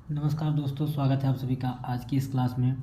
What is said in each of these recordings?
नमस्कार दोस्तों, स्वागत है आप सभी का आज की इस क्लास में।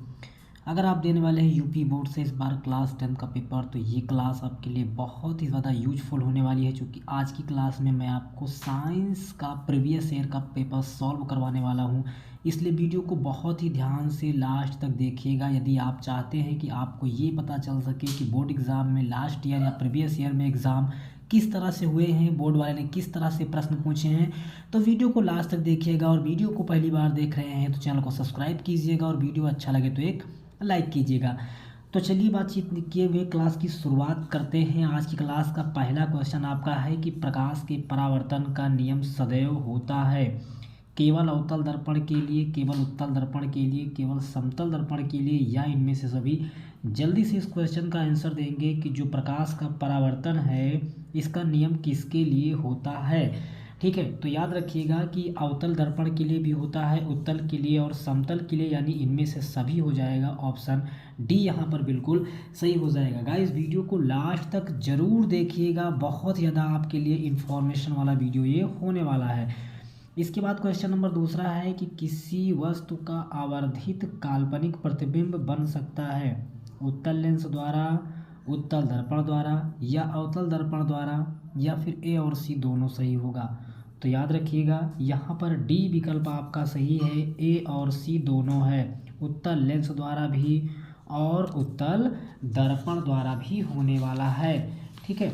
अगर आप देने वाले हैं यूपी बोर्ड से इस बार क्लास 10 का पेपर, तो ये क्लास आपके लिए बहुत ही ज़्यादा यूजफुल होने वाली है, क्योंकि आज की क्लास में मैं आपको साइंस का प्रीवियस ईयर का पेपर सॉल्व करवाने वाला हूँ। इसलिए वीडियो को बहुत ही ध्यान से लास्ट तक देखिएगा यदि आप चाहते हैं कि आपको ये पता चल सके कि बोर्ड एग्ज़ाम में लास्ट ईयर या प्रीवियस ईयर में एग्ज़ाम किस तरह से हुए हैं, बोर्ड वाले ने किस तरह से प्रश्न पूछे हैं। तो वीडियो को लास्ट तक देखिएगा, और वीडियो को पहली बार देख रहे हैं तो चैनल को सब्सक्राइब कीजिएगा, और वीडियो अच्छा लगे तो एक लाइक कीजिएगा। तो चलिए बातचीत किए हुए क्लास की शुरुआत करते हैं। आज की क्लास का पहला क्वेश्चन आपका है कि प्रकाश के परावर्तन का नियम सदैव होता है केवल अवतल दर्पण के लिए, केवल उत्तल दर्पण के लिए, केवल समतल दर्पण के लिए, या इनमें से सभी। जल्दी से इस क्वेश्चन का आंसर देंगे कि जो प्रकाश का परावर्तन है इसका नियम किसके लिए होता है। ठीक है, तो याद रखिएगा कि अवतल दर्पण के लिए भी होता है, उत्तल के लिए और समतल के लिए, यानी इनमें से सभी हो जाएगा। ऑप्शन डी यहाँ पर बिल्कुल सही हो जाएगा। गाइस वीडियो को लास्ट तक जरूर देखिएगा, बहुत ज़्यादा आपके लिए इंफॉर्मेशन वाला वीडियो ये होने वाला है। इसके बाद क्वेश्चन नंबर दूसरा है कि किसी वस्तु का आवर्धित काल्पनिक प्रतिबिंब बन सकता है उत्तल लेंस द्वारा, उत्तल दर्पण द्वारा, या अवतल दर्पण द्वारा, या फिर ए और सी दोनों सही होगा। तो याद रखिएगा यहाँ पर डी विकल्प आपका सही है, ए और सी दोनों है, उत्तल लेंस द्वारा भी और उत्तल दर्पण द्वारा भी होने वाला है। ठीक है,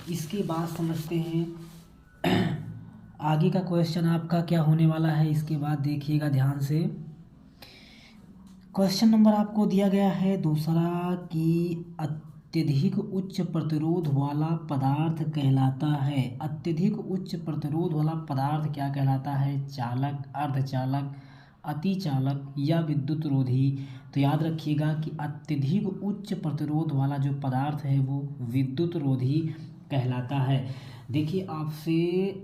इसके बाद समझते हैं आगे का क्वेश्चन आपका क्या होने वाला है। इसके बाद देखिएगा ध्यान से। क्वेश्चन नंबर आपको दिया गया है दूसरा कि अत्यधिक उच्च प्रतिरोध वाला पदार्थ कहलाता है। अत्यधिक उच्च प्रतिरोध वाला पदार्थ क्या कहलाता है? चालक, अर्धचालक, अतिचालक या विद्युत रोधी। तो याद रखिएगा कि अत्यधिक उच्च प्रतिरोध वाला जो पदार्थ है वो विद्युत रोधी कहलाता है। देखिए, आपसे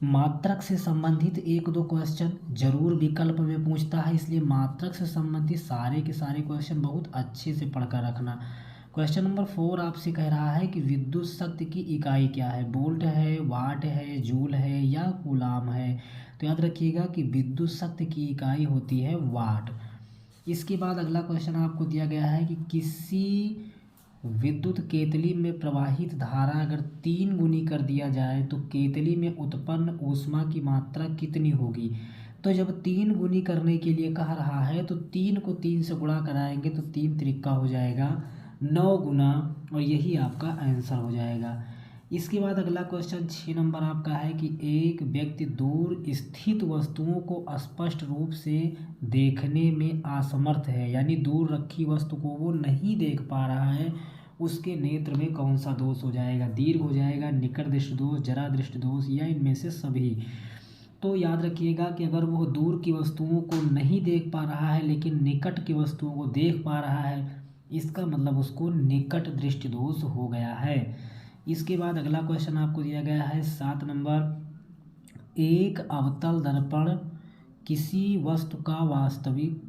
मात्रक से संबंधित एक दो क्वेश्चन जरूर विकल्प में पूछता है, इसलिए मात्रक से संबंधित सारे के सारे क्वेश्चन बहुत अच्छे से पढ़कर रखना। क्वेश्चन नंबर 4 आपसे कह रहा है कि विद्युत शक्ति की इकाई क्या है? वोल्ट है, वाट है, जूल है, या कूलाम है। तो याद रखिएगा कि विद्युत शक्ति की इकाई होती है वाट। इसके बाद अगला क्वेश्चन आपको दिया गया है कि किसी विद्युत केतली में प्रवाहित धारा अगर 3 गुनी कर दिया जाए तो केतली में उत्पन्न ऊष्मा की मात्रा कितनी होगी? तो जब 3 गुनी करने के लिए कह रहा है तो 3 को 3 से गुणा कराएंगे तो 3 त्रिका हो जाएगा 9 गुना, और यही आपका आंसर हो जाएगा। इसके बाद अगला क्वेश्चन 6 नंबर आपका है कि एक व्यक्ति दूर स्थित वस्तुओं को स्पष्ट रूप से देखने में असमर्थ है, यानी दूर रखी वस्तु को वो नहीं देख पा रहा है, उसके नेत्र में कौन सा दोष हो जाएगा? दीर्घ हो जाएगा, निकट दृष्टि दोष, जरा दृष्टि दोष, या इनमें से सभी। तो याद रखिएगा कि अगर वो दूर की वस्तुओं को नहीं देख पा रहा है लेकिन निकट की वस्तुओं को देख पा रहा है, इसका मतलब उसको निकट दृष्टि दोष हो गया है। इसके बाद अगला क्वेश्चन आपको दिया गया है 7 नंबर। एक अवतल दर्पण किसी वस्तु का वास्तविक,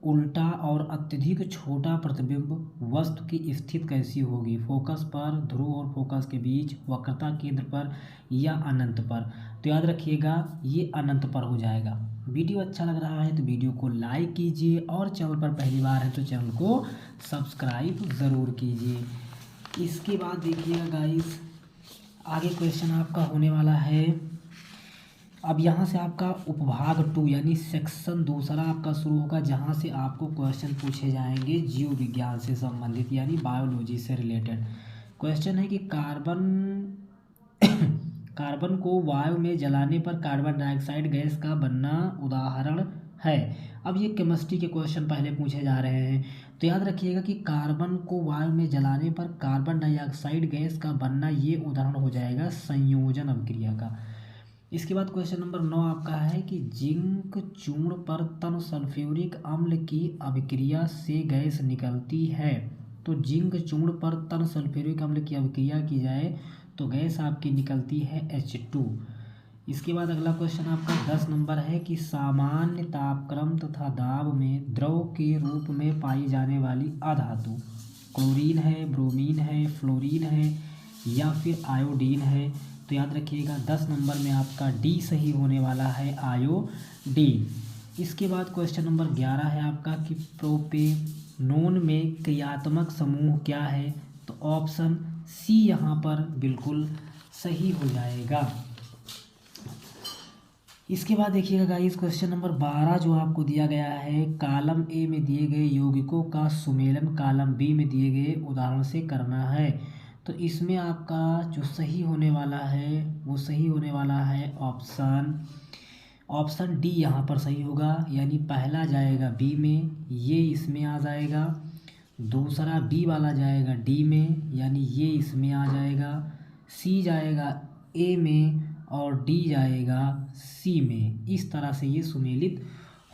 उल्टा और अत्यधिक छोटा प्रतिबिंब वस्तु की स्थिति कैसी होगी? फोकस पर, ध्रुव और फोकस के बीच, वक्रता केंद्र पर, या अनंत पर। तो याद रखिएगा ये अनंत पर हो जाएगा। वीडियो अच्छा लग रहा है तो वीडियो को लाइक कीजिए, और चैनल पर पहली बार है तो चैनल को सब्सक्राइब ज़रूर कीजिए। इसके बाद देखिएगा गाइस, आगे क्वेश्चन आपका होने वाला है। अब यहाँ से आपका उपभाग 2 यानी सेक्शन दूसरा आपका शुरू होगा, जहाँ से आपको क्वेश्चन पूछे जाएंगे जीव विज्ञान से संबंधित, यानी बायोलॉजी से रिलेटेड। क्वेश्चन है कि कार्बन को वायु में जलाने पर कार्बन डाइऑक्साइड गैस का बनना उदाहरण है। अब ये केमिस्ट्री के क्वेश्चन पहले पूछे जा रहे हैं, तो याद रखिएगा कि कार्बन को वायु में जलाने पर कार्बन डाइऑक्साइड गैस का बनना ये उदाहरण हो जाएगा संयोजन अभिक्रिया का। इसके बाद क्वेश्चन नंबर 9 आपका है कि जिंक चूर्ण पर तन सल्फ्यूरिक अम्ल की अभिक्रिया से गैस निकलती है। तो जिंक चूर्ण पर तन सल्फ्यूरिक अम्ल की अभिक्रिया की जाए तो गैस आपकी निकलती है H2। इसके बाद अगला क्वेश्चन आपका 10 नंबर है कि सामान्य तापक्रम तथा दाब में द्रव के रूप में पाई जाने वाली अधातु क्लोरीन है, ब्रोमीन है, फ्लोरीन है, या फिर आयोडीन है। तो याद रखिएगा 10 नंबर में आपका डी सही होने वाला है, आयोडीन। इसके बाद क्वेश्चन नंबर 11 है आपका कि प्रोपेनोन में क्रियात्मक समूह क्या है, तो ऑप्शन सी यहाँ पर बिल्कुल सही हो जाएगा। इसके बाद देखिएगा गाइस क्वेश्चन नंबर 12 जो आपको दिया गया है, कॉलम ए में दिए गए यौगिकों का सुमेलन कॉलम बी में दिए गए उदाहरण से करना है। तो इसमें आपका जो सही होने वाला है वो सही होने वाला है ऑप्शन डी यहाँ पर सही होगा, यानी पहला जाएगा बी में, ये इसमें आ जाएगा, दूसरा बी वाला जाएगा डी में, यानी ये इसमें आ जाएगा, सी जाएगा ए में और डी जाएगा सी में। इस तरह से ये सुमेलित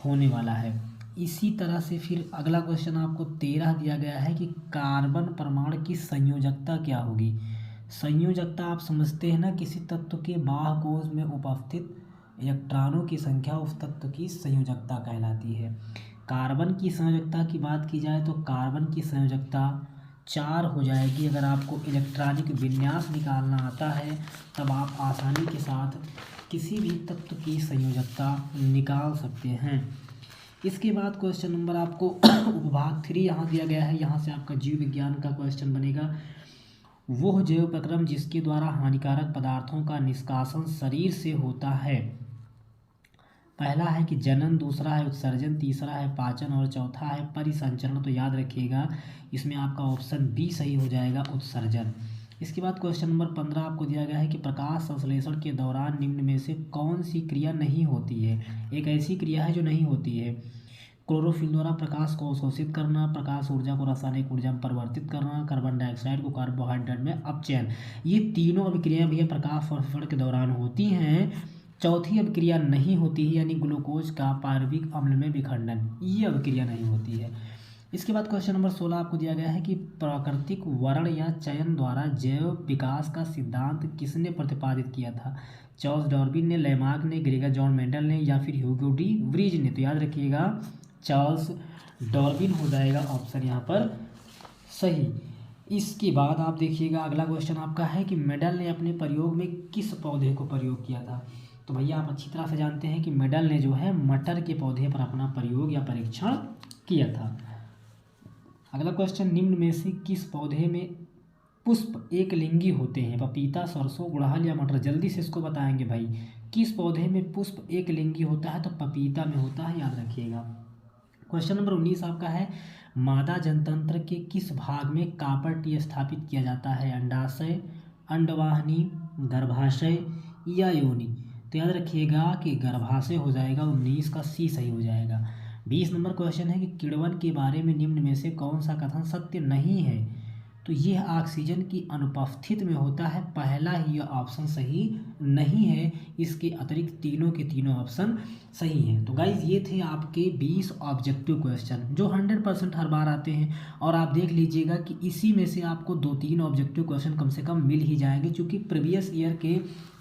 होने वाला है। इसी तरह से फिर अगला क्वेश्चन आपको 13 दिया गया है कि कार्बन परमाणु की संयोजकता क्या होगी। संयोजकता आप समझते हैं ना, किसी तत्व के बाह्य कोश में उपस्थित इलेक्ट्रॉनों की संख्या उस तत्व की संयोजकता कहलाती है। कार्बन की संयोजकता की बात की जाए तो कार्बन की संयोजकता 4 हो जाएगी। अगर आपको इलेक्ट्रॉनिक विन्यास निकालना आता है तब आप आसानी के साथ किसी भी तत्व की संयोजकता निकाल सकते हैं। इसके बाद क्वेश्चन नंबर आपको उपभाग 3 यहाँ दिया गया है, यहाँ से आपका जीव विज्ञान का क्वेश्चन बनेगा। वह जैव प्रक्रम जिसके द्वारा हानिकारक पदार्थों का निष्कासन शरीर से होता है। पहला है कि जनन, दूसरा है उत्सर्जन, तीसरा है पाचन और चौथा है परिसंचरण। तो याद रखिएगा इसमें आपका ऑप्शन बी सही हो जाएगा, उत्सर्जन। इसके बाद क्वेश्चन नंबर 15 आपको दिया गया है कि प्रकाश संश्लेषण के दौरान निम्न में से कौन सी क्रिया नहीं होती है। एक ऐसी क्रिया है जो नहीं होती है। क्लोरोफिल द्वारा प्रकाश को अवशोषित करना, प्रकाश ऊर्जा को रासायनिक ऊर्जा में परिवर्तित करना, कार्बन डाइऑक्साइड को कार्बोहाइड्रेट में अपचयन। ये तीनों अभिक्रियाएं भैया प्रकाश संश्लेषण के दौरान होती हैं। चौथी अभिक्रिया नहीं होती है, यानी ग्लूकोज का पार्विक अम्ल में विखंडन, ये अभिक्रिया नहीं होती है। इसके बाद क्वेश्चन नंबर 16 आपको दिया गया है कि प्राकृतिक वर्ण या चयन द्वारा जैव विकास का सिद्धांत किसने प्रतिपादित किया था। चार्ल्स डार्विन ने, लेमार्क ने, ग्रेगर जॉन मेंडल ने या फिर ह्यूगो डी व्रीज ने। तो याद रखिएगा चार्ल्स डार्विन हो जाएगा ऑप्शन यहाँ पर सही। इसके बाद आप देखिएगा अगला क्वेश्चन आपका है कि मेंडल ने अपने प्रयोग में किस पौधे को प्रयोग किया था। तो भैया आप अच्छी तरह से जानते हैं कि मेंडल ने जो है मटर के पौधे पर अपना प्रयोग या परीक्षण किया था। अगला क्वेश्चन, निम्न में से किस पौधे में पुष्प एक लिंगी होते हैं। पपीता, सरसों, गुड़हल या मटर। जल्दी से इसको बताएंगे भाई, किस पौधे में पुष्प एक लिंगी होता है, तो पपीता में होता है, याद रखिएगा। क्वेश्चन नंबर 19 आपका है, मादा जनतंत्र के किस भाग में कॉपर टी स्थापित किया जाता है। अंडाशय, अंडवाहिनी, गर्भाशय या योनि। तो याद रखिएगा कि गर्भाशय हो जाएगा, 19 का सी सही हो जाएगा। 20 नंबर क्वेश्चन है कि किण्वन के बारे में निम्न में से कौन सा कथन सत्य नहीं है। तो यह ऑक्सीजन की अनुपस्थिति में होता है, पहला ही ऑप्शन सही नहीं है। इसके अतिरिक्त तीनों के तीनों ऑप्शन सही हैं। तो गाइज ये थे आपके 20 ऑब्जेक्टिव क्वेश्चन जो 100% हर बार आते हैं। और आप देख लीजिएगा कि इसी में से आपको 2-3 ऑब्जेक्टिव क्वेश्चन कम से कम मिल ही जाएंगे, क्योंकि प्रीवियस ईयर के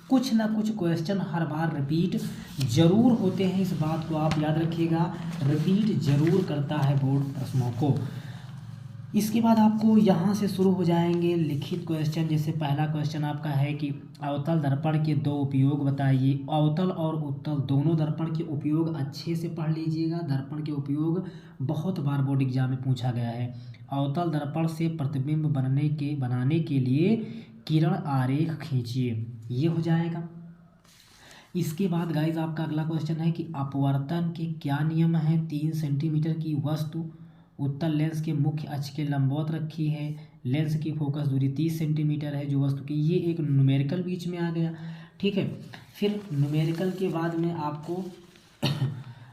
कुछ ना कुछ क्वेश्चन हर बार रिपीट जरूर होते हैं। इस बात को आप याद रखिएगा, रिपीट जरूर करता है बोर्ड प्रश्नों को। इसके बाद आपको यहाँ से शुरू हो जाएंगे लिखित क्वेश्चन। जैसे पहला क्वेश्चन आपका है कि अवतल दर्पण के 2 उपयोग बताइए। अवतल और उत्तल दोनों दर्पण के उपयोग अच्छे से पढ़ लीजिएगा। दर्पण के उपयोग बहुत बार बोर्ड एग्जाम में पूछा गया है। अवतल दर्पण से प्रतिबिंब बनाने के लिए किरण आरेख खींचिए, ये हो जाएगा। इसके बाद गाइज आपका अगला क्वेश्चन है कि अपवर्तन के क्या नियम हैं। 3 सेंटीमीटर की वस्तु उत्तल लेंस के मुख्य अक्ष के लंबवत रखी है। लेंस की फोकस दूरी 30 सेंटीमीटर है जो वस्तु की, ये एक न्यूमेरिकल बीच में आ गया, ठीक है। फिर न्यूमेरिकल के बाद में आपको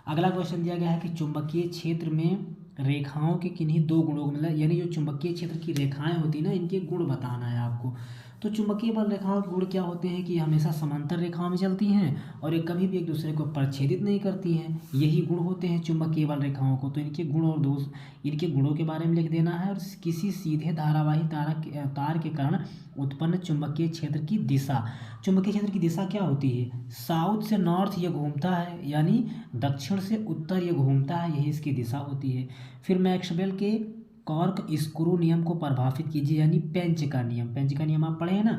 अगला क्वेश्चन दिया गया है कि चुंबकीय क्षेत्र में रेखाओं के किन्हीं 2 गुणों को, मतलब यानी जो चुंबकीय क्षेत्र की रेखाएं होती हैं ना, इनके गुण बताना है आपको। तो चुंबकीय बल रेखाओं के गुण क्या होते हैं कि हमेशा समांतर रेखाओं में चलती हैं और ये कभी भी एक दूसरे को प्रच्छेदित नहीं करती हैं। यही गुण होते हैं चुंबकीय बल रेखाओं को। तो इनके गुण और दोष, इनके गुणों के बारे में लिख देना है। और किसी सीधे धारावाही तार के कारण उत्पन्न चुंबकीय क्षेत्र की दिशा। चुंबकीय क्षेत्र की दिशा क्या होती है, साउथ से नॉर्थ ये घूमता है, यानी दक्षिण से उत्तर ये घूमता है, यही इसकी दिशा होती है। फिर मैक्सवेल के कॉर्क स्क्रू नियम को परिभाषित कीजिए, यानी पेंच का नियम। पेंच का नियम आप पढ़े हैं ना,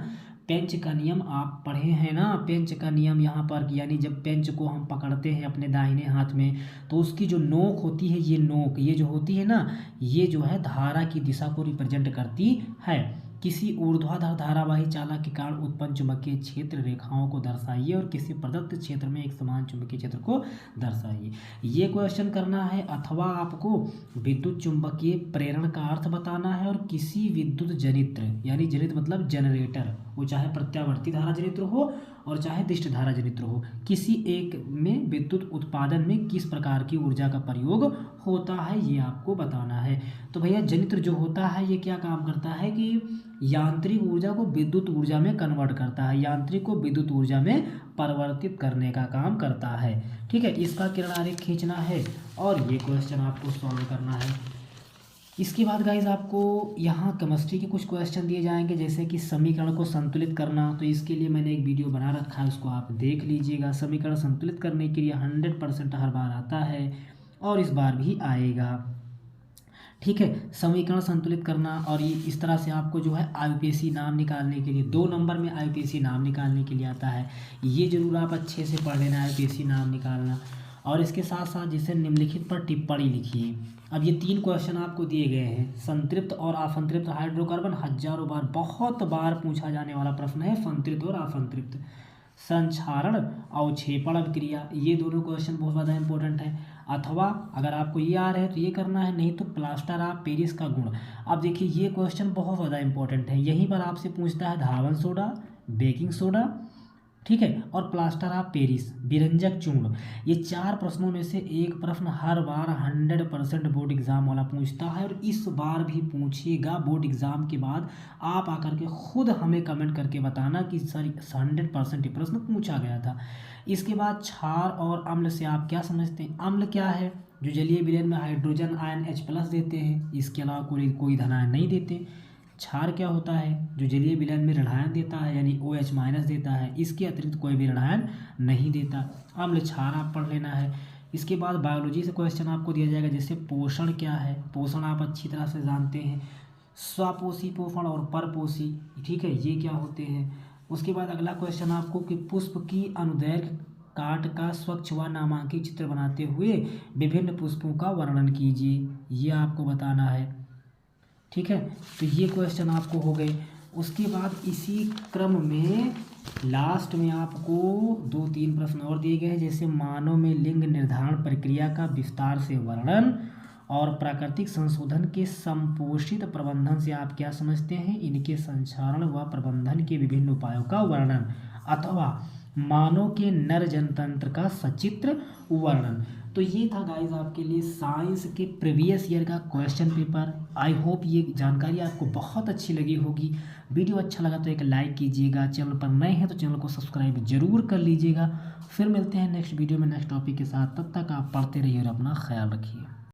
पेंच का नियम आप पढ़े हैं ना, पेंच का नियम यहाँ पर, यानी जब पेंच को हम पकड़ते हैं अपने दाहिने हाथ में तो उसकी जो नोक होती है, ये नोक ये जो होती है ना, ये जो है धारा की दिशा को रिप्रेजेंट करती है। किसी ऊर्ध्वाधर धारावाही चालक के कारण उत्पन्न चुंबकीय क्षेत्र रेखाओं को दर्शाइए और किसी प्रदत्त क्षेत्र में एक समान चुंबकीय क्षेत्र को दर्शाइए। ये क्वेश्चन करना है, अथवा आपको विद्युत चुंबकीय प्रेरण का अर्थ बताना है और किसी विद्युत जनित्र, यानी जनित्र मतलब जनरेटर, वो चाहे प्रत्यावर्ती धारा जनित्र हो और चाहे दिष्ट धारा जनित्र हो, किसी एक में विद्युत उत्पादन में किस प्रकार की ऊर्जा का प्रयोग होता है, ये आपको बताना है। तो भैया जनित्र जो होता है ये क्या काम करता है कि यांत्रिक ऊर्जा को विद्युत ऊर्जा में कन्वर्ट करता है, यांत्रिक को विद्युत ऊर्जा में परिवर्तित करने का काम करता है। ठीक है, इसका किरण आरेख खींचना है और ये क्वेश्चन आपको सॉल्व करना है। इसके बाद गाइज आपको यहाँ केमिस्ट्री के कुछ क्वेश्चन दिए जाएंगे, जैसे कि समीकरण को संतुलित करना। तो इसके लिए मैंने एक वीडियो बना रखा है, उसको आप देख लीजिएगा। समीकरण संतुलित करने के लिए 100% हर बार आता है और इस बार भी आएगा। ठीक है, समीकरण संतुलित करना, और ये इस तरह से आपको जो है आईयूपीएसी नाम निकालने के लिए 2 नंबर में आईयूपीएसी नाम निकालने के लिए आता है। ये जरूर आप अच्छे से पढ़ लेना, आईयूपीएसी नाम निकालना। और इसके साथ साथ जिसे निम्नलिखित पर टिप्पणी लिखिए। अब ये 3 क्वेश्चन आपको दिए गए हैं। संतृप्त और असंतृप्त हाइड्रोकार्बन हजारों बार, बहुत बार पूछा जाने वाला प्रश्न है संतृप्त और असंतृप्त। संक्षारण अवक्षेपण अभिक्रिया, ये दोनों क्वेश्चन बहुत ज़्यादा इंपॉर्टेंट है। अथवा अगर आपको ये आ रहा है तो ये करना है, नहीं तो प्लास्टर ऑफ पेरिस का गुण। अब देखिए ये क्वेश्चन बहुत ज़्यादा इंपॉर्टेंट है, यहीं पर आपसे पूछता है धावन सोडा, बेकिंग सोडा, ठीक है, और प्लास्टर ऑफ पेरिस, विरंजक चूर्ण। ये 4 प्रश्नों में से एक प्रश्न हर बार 100% बोर्ड एग्जाम वाला पूछता है, और इस बार भी पूछेगा। बोर्ड एग्जाम के बाद आप आकर के खुद हमें कमेंट करके बताना कि सर 100% ये प्रश्न पूछा गया था। इसके बाद क्षार और अम्ल से आप क्या समझते हैं? अम्ल क्या है? जो जलीय विलयन में हाइड्रोजन आयन H+ देते हैं, इसके अलावा कोई धन आयन नहीं देते। क्षार क्या होता है? जो जलीय विलयन में ऋणायन देता है, यानी OH- देता है, इसके अतिरिक्त कोई भी ऋणायन नहीं देता। अम्ल क्षार आप पढ़ लेना है। इसके बाद बायोलॉजी से क्वेश्चन आपको दिया जाएगा, जैसे पोषण क्या है? पोषण आप अच्छी तरह से जानते हैं, स्वापोषी पोषण और परपोषी, ठीक है, ये क्या होते हैं। उसके बाद अगला क्वेश्चन आपको कि पुष्प की अनुदैर्घ्य काट का स्वच्छ व नामांकित चित्र बनाते हुए विभिन्न पुष्पों का वर्णन कीजिए, ये आपको बताना है। ठीक है, तो ये क्वेश्चन आपको हो गए। उसके बाद इसी क्रम में लास्ट में आपको 2-3 प्रश्न और दिए गए हैं, जैसे मानव में लिंग निर्धारण प्रक्रिया का विस्तार से वर्णन और प्राकृतिक संशोधन के संपोषित प्रबंधन से आप क्या समझते हैं, इनके संचारण व प्रबंधन के विभिन्न उपायों का वर्णन। अथवा मानव के नर जनतंत्र का सचित्र वर्णन। तो ये था गाइस आपके लिए साइंस के प्रीवियस ईयर का क्वेश्चन पेपर। आई होप ये जानकारी आपको बहुत अच्छी लगी होगी। वीडियो अच्छा लगा तो एक लाइक कीजिएगा, चैनल पर नए हैं तो चैनल को सब्सक्राइब जरूर कर लीजिएगा। फिर मिलते हैं नेक्स्ट वीडियो में नेक्स्ट टॉपिक के साथ, तब तक आप पढ़ते रहिए और अपना ख्याल रखिए।